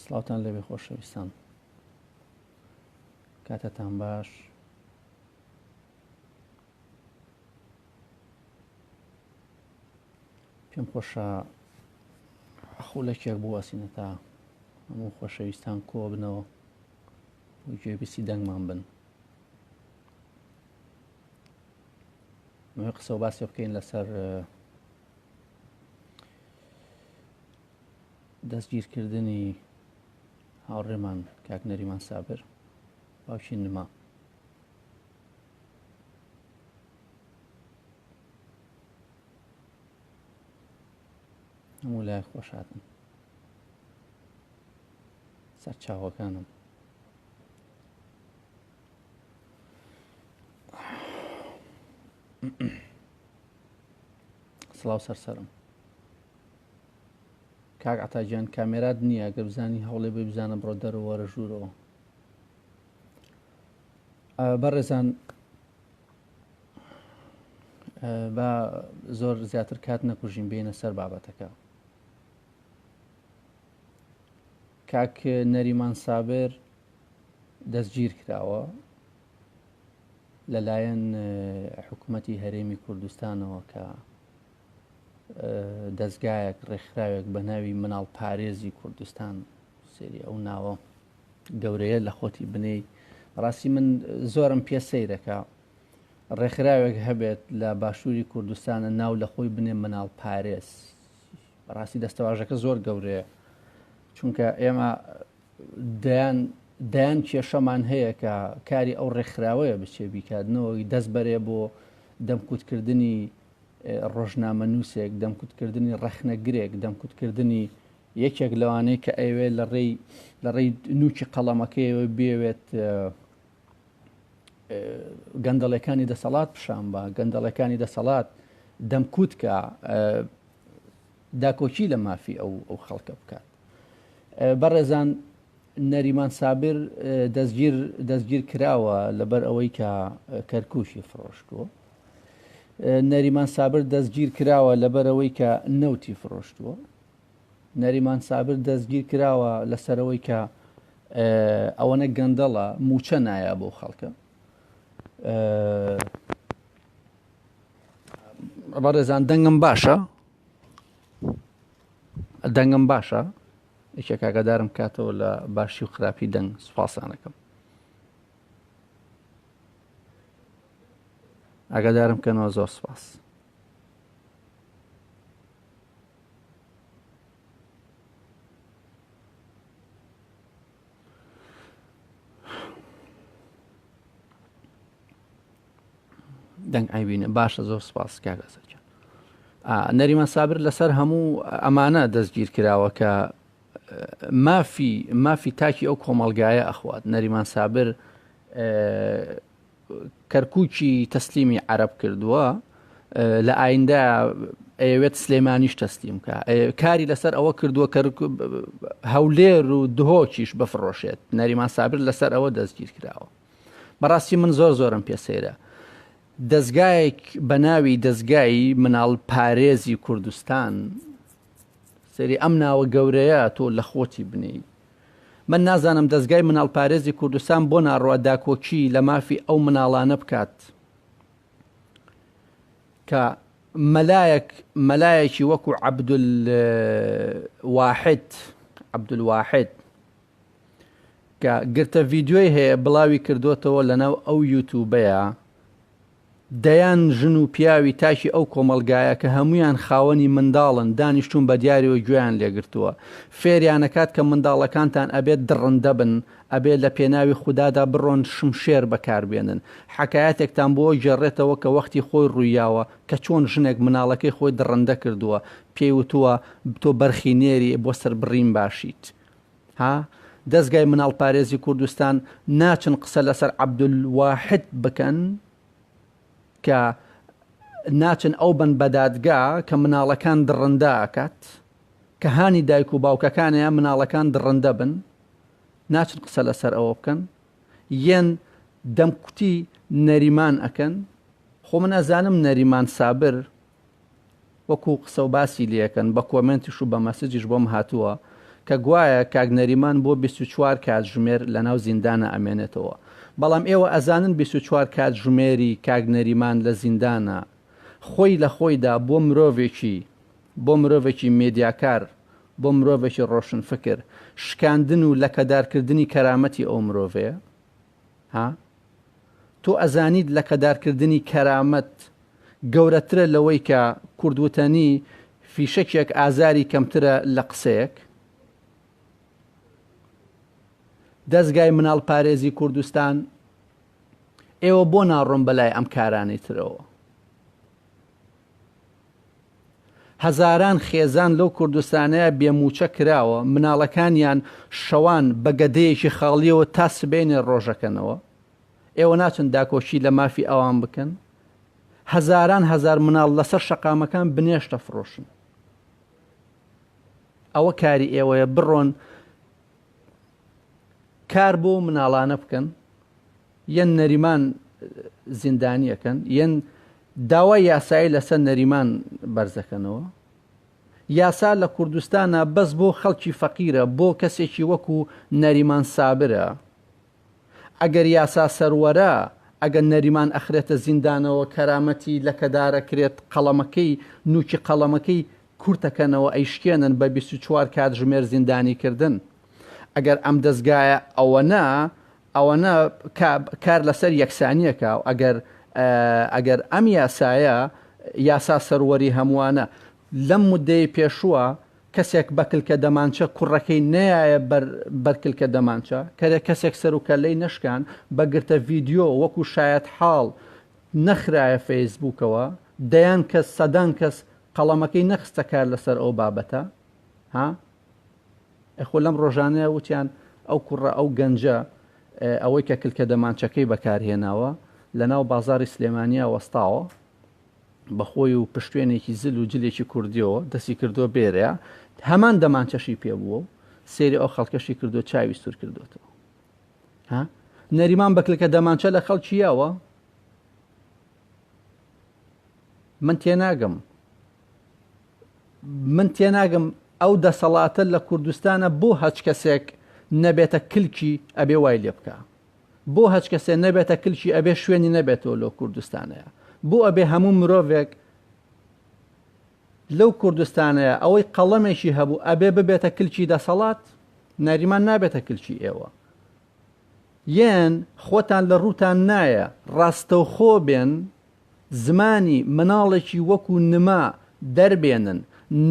سڵاوتان لەبێ خۆشەویستان، کاتتان باش. پێم خۆشە خولەکێک بوەسینەتە هەموو خۆشەویستان کۆ بنەوە بۆ گوێبیستی دەنگمان بن. قسە و باسی بکەین لەسەر دەستگیرکردنی هاوڕێمان کاک نەریمان سابر، باوکی نما. هەموو لای خۆشاتن، سەر چاوەکانم. سڵاو سەرسەرم. کاک عەتاجیان کامێرات نییە، گەر بزانی هەوڵێ بێ بزانە بڕۆ دەرەوە وەرە ژوورەوە. بەڕێزان، با زۆر زیاتر کات نەکوژین بێنە سەر بابەتەکە. کاک نەریمان سابر دەستگیر کراوە لەلایەن حکوومەتی هەرێمی کوردستانەوە کە دەستگایەک ڕێکخراوێک بە ناوی مناڵ پارێزی کوردستان، سێری ئەو ناوە گەورەیە لە خۆتی بنەی. ڕاستی من زۆرم پێ سەیرەکە ڕێکخراوێک هەبێت لە باشووری کوردستانە ناو لە خۆی بنێ مناڵ پارێز. بەڕاستی دەستەواژەکە زۆر گەورەیە، چونکە ئێمە دایان کێشەمان هەیە کە کاری ئەو ڕێکخراوەیە بچێ بیکاتنەوەی دەست بەرێ بۆ دەمکوتکردنی ڕۆژنامە نووسێک، دەمکوتکردنی ڕەخنەگرێک، دەمکوتکردنی یەکێک لەوانەیە کە ئەوێ لە ڕێی نوکی قەڵەمەکەیەوە بێوێت گەندەڵەکانی دەسەڵات پیشان بە گەندەڵەکانی دەسەڵات دەمکوتکە داکۆچی لە مافی ئەو خەڵکە بکات. بەڕێزان، نەریمان سابر دەستگیر کراوە لەبەر ئەوەی کە کەرکووشی فرۆشتووە. نەریمان سابر دەستگیر کراوە لەبەر ئەوەی کە نەوتی فرۆشتووە. نەریمان سابر دەستگیر کراوە لەسەرەوەی کە ئەوەنە گەندەڵە موچە نایە بۆ خەڵکە. بەڕێزان، دەنگم باشە یەکێک ئاگادارم کاتەوە لە باشی و خراپی دەنگ. سوپاسانەکەم، ئاگادارم کەنەوە. زۆر سوپاس. دەنگ ئایبینە باشە، زۆر سوپاس کاگەزەکە. نەریمان سابر لەسەر هەموو ئەمانە دەستگیر کراوە کە مافی تاکی ئەو کۆمەڵگایە ئەخوات. نەریمان سابر کەرکووکی تەسلیمی عەرەب کردووە، لە ئایندە ئەوێت سلێمانیش تەسلیم کە کاری لەسەر ئەوە کردووە کە هەولێر و دهۆکیش بفڕۆشێت. نەریمان سابر لەسەر ئەوە دەستگیر کراوە. بەڕاستی من زۆرم پێسەیرە دەستگایەک بە ناوی دەستگایی مناڵ پارێزی کوردستان، سەری ئەم ناوە گەورەیە تۆ لە خۆتی بنی. من نازانم دەستگای مناڵ پارێزی کوردستان بۆ ناڕوا داکۆچی لە مافی ئەو مناڵانە بکات کە مەلایەکی وەکو عەبدولواحید کە گرتە ڤیدیۆی هەیە بڵاوی کردوتەوە لەناو ئەو یوتیوبەیە، دەیان ژن و پیاوی تاکی ئەو کۆمەڵگایە کە هەمویان خاوەنی منداڵن دانیشتون بە دیاریەوە گوێیان لێگرتووە. فێریانەکات کە منداڵەکانتان ئەبێت دڕندە بن، ئەبێت لە پێناوی خوددادا بڕۆن شمشێر بەکاربێنن. حەکایەتێکتان بۆ گێڕێتەوە کە وەختی خۆی ڕوویاوە کە چۆن ژنێک مناڵەکەی خۆی دڕندە کردووە، پێی وتووە تۆ بەرخینێری بۆ سەر بڕین باشیت. دەستگای مناڵ پارێزی کوردستان ناچن قسە لەسەر عەبدولواحید بکەن کە ناچن ئەو بن بەدادگا کە مناڵەکان دڕندە ئاکات، کە هانی دایک و باوکەکانیان مناڵەکان دڕندە بن. ناچن قسە لەسەر ئەوە بکەن، یەن دەمکوتی نەریمان ئەکەن. خۆ من ئەزانم نەریمان سابر وەکو قسە و باسی لێەکەن بە کۆمنتیش و بە مەسجیش بۆم هاتووە کە گوایە کاگنەریمان بۆ 24 کاتژمێر لە ناو زیندانە ئەمێنێتەوە. بەڵام ئێوە ئەزانن 24 کاتژمێری کاگنەریمان لە زیندانە خۆی لە خۆیدا بۆ مرۆڤێکی مێدیاکار، بۆ مرۆڤێکی ڕۆشنفکر شکاندن و لەکەدارکردنی کەرامەتی ئەو مرۆڤەیە. تۆ ئەزانیت لەکەدارکردنی کەرامەت گەورەترە لەوەی کە کوردوتەنی فیشەکێک ئازاری کەمترە لە قسەیەک. دەستگای مناڵپارێزی کوردستان ئێوە بۆ ناڕۆن بەلای ئەم کارانەی ترەوە. هەزاران خێزان لەو کوردستانەیە بێموچە کراوە، مناڵەکانیان شەوان بە گەدەیەکی خاڵیەوە تا سبێنێ ڕۆژەکەنەوە. ئێوە ناچن داکۆشی لە مافی ئەوان بکەن. هەزاران هەزار مناڵ لەسەر شەقامەکان بنێشتە فرۆشن. ئەوە کاری ئێوەیە، بڕۆن کار بۆ مناڵانە بکەن، یەن نەریمان زیندانیەکەن، یەن داوای یاسایی لەسەر نەریمان بەرزەکەنەوە. یاسا لە کوردستانە بەس بۆ خەڵکی فەقیرە، بۆ کەسێکی وەکو نەریمان سابرە. ئەگەر یاسا سەروەرە، ئەگەر نەریمان ئەخرێتە زیندانەوە کەرامەتی لەکەدارەکرێت، قەڵەمەکەی نوکی قەڵەمەکەی کورتەکەنەوە ئەیشکێنن بە 24 کاتژمێر زیندانیکردن. ئەگەر ئەم دەستگایە ئەوەنە کار لەسەر یەکسانیەکە و ئەگەر ئەم یاسایە یاسا سەروەری هەمووانە لەم مودەی پێشووە کەسێک بەکلکە دەمانچە کوڕەکەی نایە بەرکلکە دەمانچە کەسێک سەرکەلەی نشکان بەگرتە ڤیددیۆ وەکو شایەت حاڵ نەخرایە فەیسبووکەوە، دەیان کەس سەدان کەس قەڵەمەکەی نەخستە کار لەسەر ئەو بابەتە. ئەخۆ لەم ڕۆژانەیە وتیان ئەو کوڕە ئەو گەنجە ئەوەی کە کلکە دەمانچەکەی بەکارهێناوە لە ناو بازاری سلێمانیا وەستاوە بەخۆی و پشتێنێکی زل و جلێکی کوردیەوە دەستی کردووە بێرەیە، هەمان دەمانچەشی پێبووە و سێری ئەو خەڵکەشی کردو چاوی سوور کردوێتەوە. نەریمان بەکلکە دەمانچە لە خەڵکییەوە من تێناگەم ئەو دەسەڵاتە لە کوردستانە بۆ هەچ کەسێک نەبێتە کلکی ئەبێ وای لێ بکە، بۆ هەچ کەسێک نەبێتە کلکی ئەبێ شوێنی نەبێتەوە لەو کوردستانەیە، بۆ ئەبێ هەموو مرۆڤێک لەو کوردستانەیە ئەوەی قەڵەمێکی هەبوو ئەبێ ببێتە کلکی دەسەڵات. نەریمان نابێتە کلکی ئێوە. یەن خۆتان لە ڕووتان نایە ڕاستەوخۆ بێن، زمانی مناڵێکی وەکو نما دەربێنن،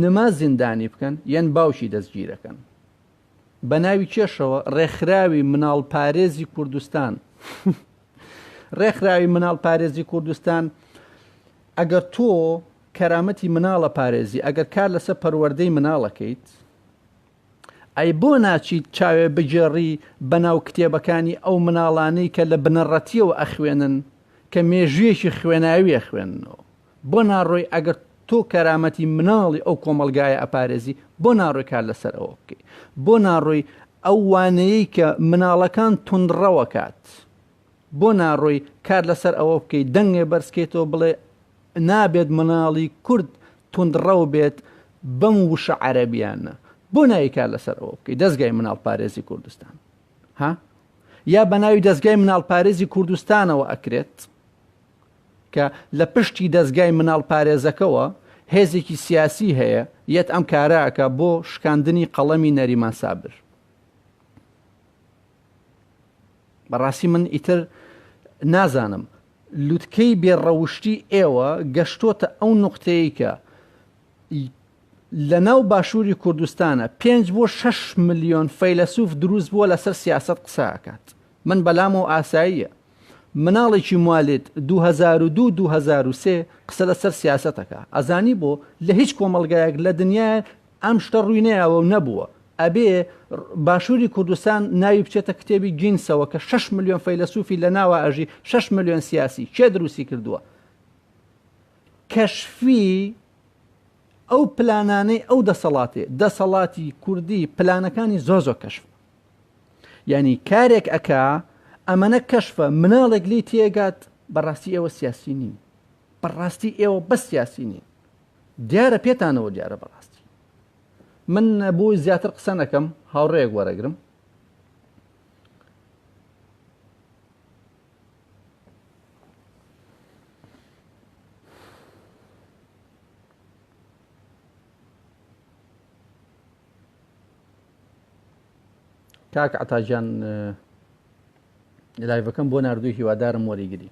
نما زیندانی بکەن، یەن باوشی دەستگیرەکەن. بە ناوی کێشەوە ڕێکخراوی مناڵپارێزی کوردستان ڕێکخراوی مناڵپارێزی کوردستان ئەگەر تۆ کەرامەتی مناڵە پارێزی ئەگەر کار لەسەر پەروەردەی مناڵەکەیت، ئەی بۆ ناچیت چاوێ بگێڕی بەناو کتێبەکانی ئەو مناڵانەی کە لە بنەڕەتیەوە ئەخوێنن کە مێژویەکی خوێناویە خوێننەوە؟ بۆ ناڕۆی ئەگەر تۆ کەرامەتی مناڵی ئەو کۆمەلگایە ئەپارێزی، بۆ ناڕۆی کار لەسەر ئەوە بکەی، بۆ ناڕۆی ئەو وانەیەی کە مناڵەکان توندڕەوە کات، بۆ ناڕۆی کار لەسەر ئەوە بکەیت دەنگێ بەرزکەیتەوە بڵێ نابێت مناڵی کورد توندڕەو بێت بەم وشە عەرەبیانە، بۆ ناوی کار لەسەر ئەوە بکەیت دەستگای مناڵپارێزی کوردستان. یا بە ناوی دەستگای مناڵپارێزی کوردستانەوە ئەکرێت کە لە پشتی دەستگای مناڵپارێزەکەەوە هێزێکی سیاسی هەیە یەت ئەم کاراکە بۆ شکاندنی قەڵەمی نەریمان سابر. بەڕاستی من ئیتر نازانم لوتکەی بێڕەوشتی ئێوە گەشتۆتە ئەو نوقتەیە کە لە ناو باشووری کوردستانە 5 بۆ 6 ملیۆن فەیلسوف دروست بووە لەسەر سیاست قسەکات. من بەلامەوە ئاساییە مناڵێکی موالێت 2002-2003 قسە لەسەر سیاسەتەکە، ئەزانی بۆ لە هیچ کۆمەڵگایەک لە دنیا ئەم شتە ڕووی نەیەوە و نەبووە ئەبێ باشووری کوردستان ناوی بچێتە کتێبی گینسەوە کە 6 ملیۆن فەیلسوفی لە ناوە ئەژی 6 ملیۆن سیاسی کێ دروستی کردووە؟ کەشفی ئەو پلانانەی ئەو دەسەڵاتی کوردی پلانەکانی زۆر کەشف، یعنی کارێک ئەکا ئەمەنە کەشفە مناڵێک لی تێگات، بەڕاستی ئێوە سیاسی نین، بەڕاستی ئێوە بەس سیاسی نین، دیارە پێتانەوە دیارە بەڕاستی من بۆ زیاتر قسە نەکەم هاوڕێیەک وەرەگرم. کاک عەتاجان لایڤەکەم بۆ ناردووی هیوادارم وەریگری.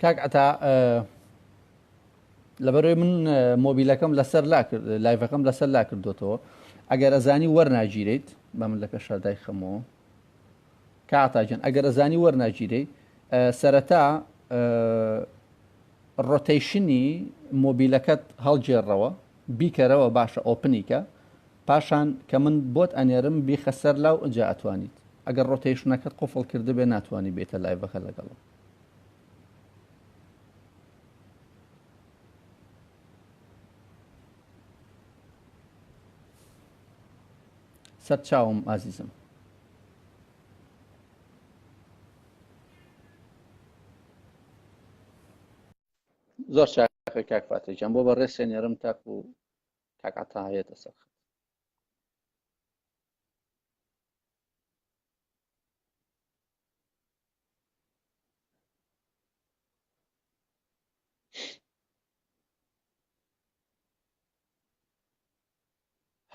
کاک عەتا لەبەرەوەی من مۆبیلەکەم لەسەر لایڤەکەم لەسەر لا کردوتەوە ئەگەر ئەزانی وەرناگیرێیت بە من لەکە شەردای خەمەوە کاتاجان ئەگەر ئەزانی وەرناگیرەی سەرەتا ڕۆتەیشنی مۆبیلەکەت هەڵگێڕەوە بیکەرەوە باشە ئۆپنیکە پاشان کە من بۆت ئەنێرم بیخە سەر لاو ئەجا ئەتوانیت ئەگەر ڕۆتەیشنەکەت قوفڵ کرده بێ ناتوانانی بێتە لایڤەکە لەگەڵم. سەر چاوم ئازیزم. زۆر چاکە کاک فاتیجان بۆ بەڕێ سێنێرم تاک و کاک عەتا هەیەتە سەر.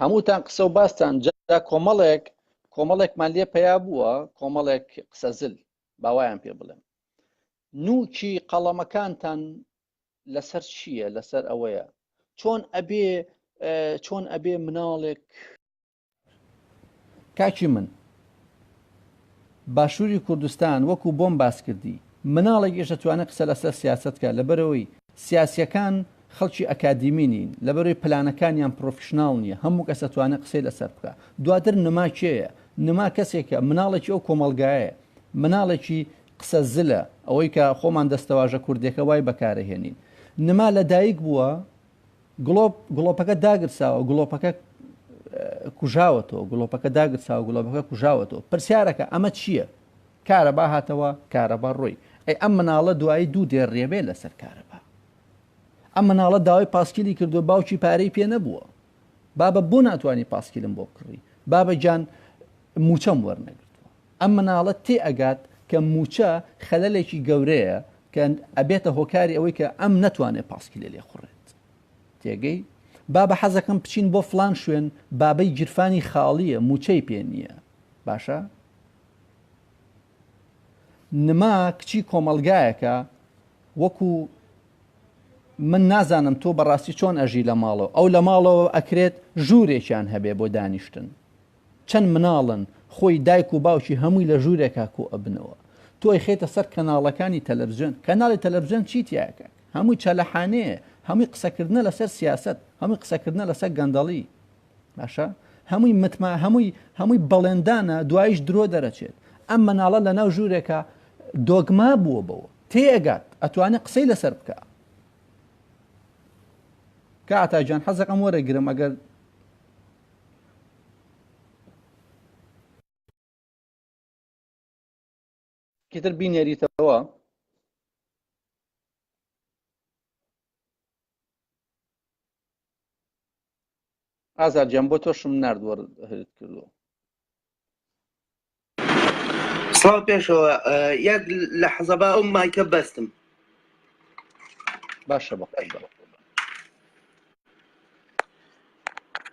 هەمووتان قسە و باستان جا کۆمەڵێکمان لێ پیا بووە کۆمەڵێک قسە زل باوایان پێ بڵێم نوکی قەڵەمەکانتان لەسەر چییە لەسەر ئەوەیە چۆن ئەبێ مناڵێک کاکی من باشووری کوردستان وەکو بۆم باس کردی مناڵێک ئێشە توانێت قسە لەسەر سیاسەتکە لەبەرەوەی سیاسیەکان خەڵکی ئەکادیمی نین لەبەرەوەی پلانەکانیان پرۆفشناڵ نییە هەموو کەسە توانێت قسەی لەسەر بکە دواتر نما کێیە نما کەسێکە مناڵێکی ئەو کۆمەلگایە مناڵێکی قسە زلە ئەوەی کە خۆمان دەستەواژە کوردێکە وای بەکارەهێنین نما لەدایک بووە گڵۆپەکە داگرساوە گڵۆپەکە کوژاوەتەوە گڵۆپەکە داگرساوە گڵۆپەکە کوژاوەتەوە پرسیارەکە ئەمە چییە کارەبا هاتەوە کارەبا ڕۆی ئەم مناڵە دوایی دوو دێڕێبێ لەسەر کارەبا ئەم مناڵە داوای پاسکیلی کردو باوکی پارەی پێ نەبووە بابە بۆ ناتوانانی پاسکیلم بۆ کڕی بابە جان موچەم وەرنەگرتووە ئەم مناڵە تێ ئەگات کە موچە خەلەلێکی گەورەیە کە ئەبێتە هۆکاری ئەوەی کە ئەم نەتوانێت پاسکیلە لێ خوڕێت تێگەی بابە حەزەکەم بچین بۆ فلان شوێن بابەی گیرفانی خاڵیە موچەی پێ نییە باشە نما کچی کۆمەلگایەکە وەکو من نازانم تۆ بەڕاستی چۆن ئەژی لە ماڵەوە ئەو لە ماڵەوە ئەکرێت ژوورێکیان هەبێ بۆ دانیشتن چەند مناڵن خۆی دایک و باوکی هەمووی لە ژوورێکا کۆ ئەبنەوە تۆی خێتە سەر کەناڵەکانی تەلەڤیزیۆن کەناڵی تەلەڤیزیۆن چیتیاکە هەمووی چەلەحانەیە هەمووی قسەکردنە لەسەر سیاست هەمووی قسەکردنە لەسەر گەندەڵی باشە هەمووی متما هەمووی بەڵێندانە دوایش درۆ دەرەچێت ئەم مناڵە لە ناو ژوورێکە دۆگما بووە بەوە تێگات ئەتوانێت قسەی لەسەر بکە کاتاجان حەزەکەم وەرەگرم ئەگەر کتر بینێریتەوە ئازار جان بۆ تۆشم نردووە هەرت کردووە سڵاو پێشەوە یەک لە حەزەبا ئەو مایکە بەستم باشە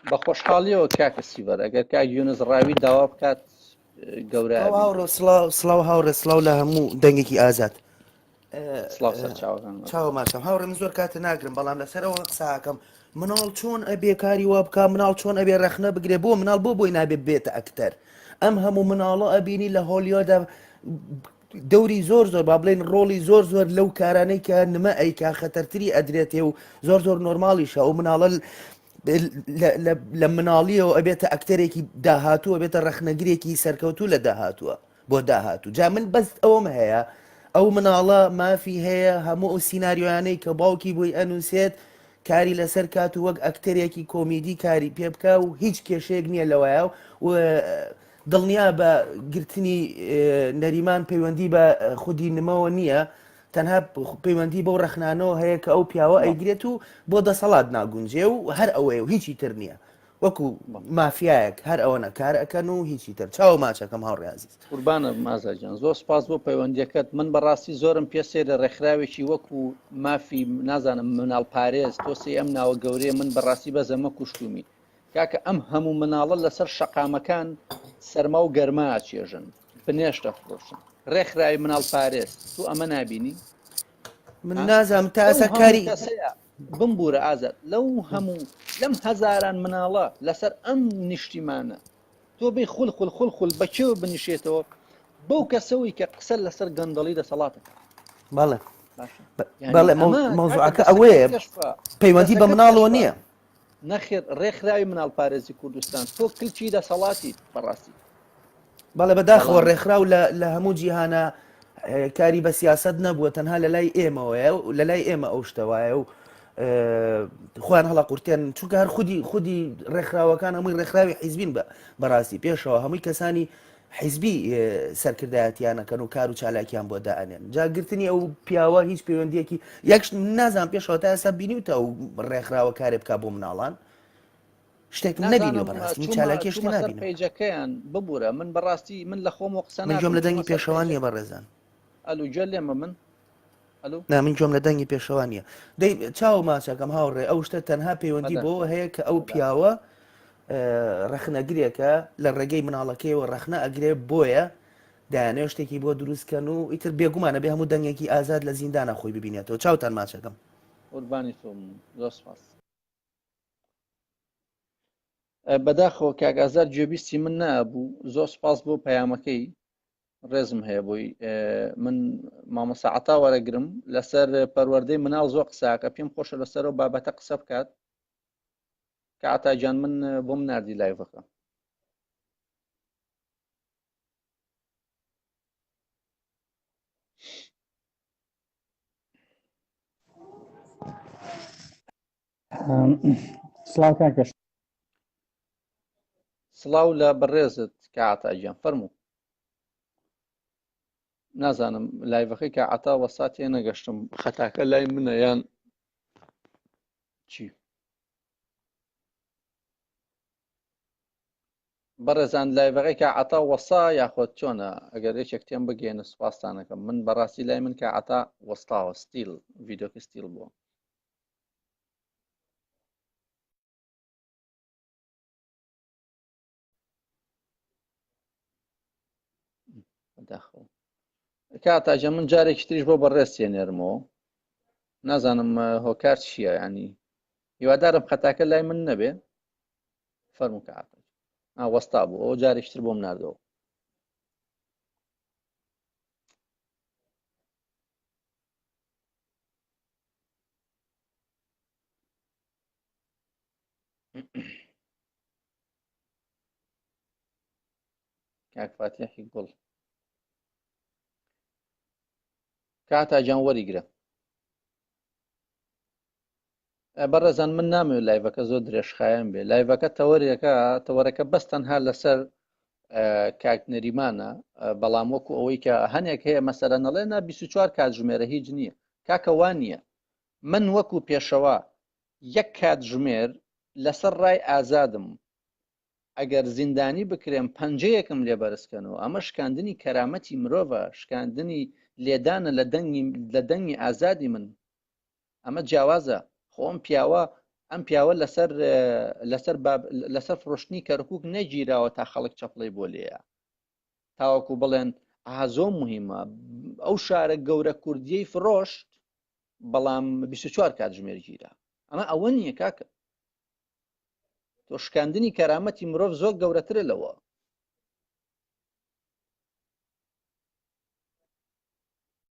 بە خۆشحاڵیەوە کاکە سیڤەر ئەگەر کاک یونس ڕاوی داوا بکات گەورە سڵاو هاوڕێ سڵاو لە هەموو دەنگێکی ئازاد چاو ماچەم هاوڕێ من زۆر کاتە ناگرم بەڵام لەسەرەوە قساکەم مناڵ چۆن ئەبێ کاری وا بکە مناڵ چۆن ئەبێ ڕەخنە بگرێ بۆ مناڵ بۆی نابێت بێتە ئەکتەر ئەم هەموو مناڵە ئەبینی لە هۆلیۆدا دەوری زۆر با بڵێن ڕۆڵی زۆر لەو کارانەی کە نمە ئەیکا خەتەرتری ئەدرێتێ و زۆر نۆرماڵیشە ئەو مناڵە لە مناڵیەوە ئەبێتە ئەکتەرێکی داهاتووە بێتە ڕەخنەگرێکی سەرکەوتوو لە داهاتووە بۆ داهاتوو جا من بەست ئەوم هەیە ئەو مناڵە مافی هەیە هەموو ئەو سیناریۆیانەی کە باوکی بۆی ئەنووسێت کاری لەسەر کات و وەک ئەکتەرێکی کۆمیدی کاری پێ بکە و هیچ کێشەیەک نییە لەوەیە و دڵنیا بە گرتنی نەریمان پەیوەندی بە خودی نمەوە نییە تەنها پەیوەندی بەو ڕەخنانەوە هەیە کە ئەو پیاوە ئەیگرێت و بۆ دەسەڵات ناگونجێ و هەر ئەوەیە و هیچی تر نییە وەکو مافیایەک هەر ئەوەنە کار ئەەکەن و هیچی تر چاو ماچەکەم هاوڕێزیز قوربانە مازاجان زۆر سپاس بۆ پەیوەندیەکەت من بەڕاستی زۆرم پێسێرە ڕێکخراوێکی وەکو مافی نازانم مناڵ پارێز تۆسی ئەم ناوە گەورەیە من بەڕاستی بەزەمە کوشتومی کاکە ئەم هەموو مناڵە لەسەر شەقامەکان سەرما و گەرما ئاچێژن بنێشتە فرۆشن ڕێکخراوی مناڵ پارێز تو ئەمە نبینی من نازانم تا ئەسا کاری بمبورە ئازاد لەو هەموو لەم هەزاران مناڵە لەسەر ئەم نیشتیمانە تۆ بێ خول بەکێوە بنیشێتەوە بەو کەسەوەی کە قسە لەسەر گەندەڵی دەسەڵاتەکە بەڵێ بەڵێ مۆزوعەکە ئەوەیە پەیوەندی بە مناڵەوە نییە نەخێر ڕێکخراوی مناڵ پارێزی کوردستان تۆ کلچی دەسەڵاتی بەڕاستی بەڵێ بەداخەوە ڕێکخراو لە هەموو جیهانە کاری بە سیاست نەبووە تەنها لە لای ئێمەوەیە و لە لای ئێمە ئەو شتەوایە و خۆیان هەڵا قورتێن چونکە هەر خودی ڕێکخراوەکان هەمووی ڕێکخراوی حیزبین بەڕاستی پێشەوە هەمووی کەسانی حیزبی سەرکردایەتیانەکەن و کار و چالاکیان بۆ دائنێن جاگرتنی ئەو پیاوە هیچ پەیوەندیەکی یەکش نازان پێشەوە تا ئێستا بینیوتە و ڕێکخراوە کارێ بک بۆ مناڵان شتێک نەبینی بەڕاستی چالاکیشتی نبینم پێیجەکەیان ببوورە من بەڕاستی من لە خۆم قسە من جۆم لە دەنگی پێشەوان نیە بەڕێزان ئەلو جە لێمە من من جۆم لە دەنگی پێشەوان نیە دەی چاو ماچەکەم هاوڕێ ئەو شتە تەنها پەیوەندی بۆ هەیە کە ئەو پیاوە ڕەخنەگرێکە لە ڕێگەی مناڵەکەیەوە ڕەخنە ئەگرێ بۆیە دایانێ شتێکی بۆ دروستکەن و ئیتر بێگومانە بێ هەموو دەنگێکی ئازاد لە زیندانە خۆی ببینێتەوە چاوتان ماچەکەم قوربانی تۆم زۆر سپاس بەداخەوە کاگازار گوێبیستی من نەبوو زۆر سپاس بۆ پەیامەکەی ڕێزم هەیە بۆی من مامەساعەتا وەرەگرم لەسەر پەروەردەی مناڵ زۆر قساکە پێم خۆشە لەسەرەوە بابەتە قسە بکات کە ئاتاجان من بۆم نردی لایڤەکە سڵاو کاکەش سڵاو لە بەڕێزت کە ئاتاجیان فەرموو نازانم لایڤەکەی کە عتا وەسات تێ نەگەشتم خەتاکە لای منە یان چی بەڕێزان لایڤەکەی کە عتا وەسا یاخۆت چۆنە ئەگەر یەکێک تێم بگەێنە سوپاسانەکەم من بەڕاستی لای من کە عتا وەستاوە ستیل ڤیدۆکە ستیل بووە داخەوە کاتاجە من جارێکی تریش بۆ بەڕێز تێنێرمەوە نازانم هۆکار چییە ینی هیوادارم خەتاکە لای من نەبێ فەرموو کە وەستا بوو ئەو جارێکتر بۆم نردەوە کاک فاتیحی گوڵ کاتاجان وەریگرە بەڕێزان من نامەوێت لایڤەکە زۆر درێژخایەن بێ لایڤەکە تەوەرەکە بەس تەنها لەسەر کاک نەریمانە بەڵام وەکو ئەوەی کە هەنێک هەیە مەسەرە نەڵێنە 24 کاتژمێرە هیچ نییە کاکەوان نییە من وەکو پێشەوە یەک کاتژمێر لەسەر ڕای ئازادم ئەگەر زیندانی بکرێن پەنجەیەکم لێ بەرزکەنەوە ئەمە شکاندنی کەرامەتی مرۆڤە شکاندنی لێدانە لە دەنگی ئازادی من ئەمە جیاوازە خۆم پیاوە ئەم پیاوە لەسەر فرۆشتنی کەرکووک نەگیراوە تا خەڵک چەپڵی بۆ لێیە تاوەکو بڵێن زۆر مهمە ئەو شارە گەورە کوردیەی فرۆشت بەڵام 24 کاتژمێر گیرا ئەمە ئەوە نییە کاکە تۆ شکاندنی کەرامەتی مرۆڤ زۆر گەورەترە لەوە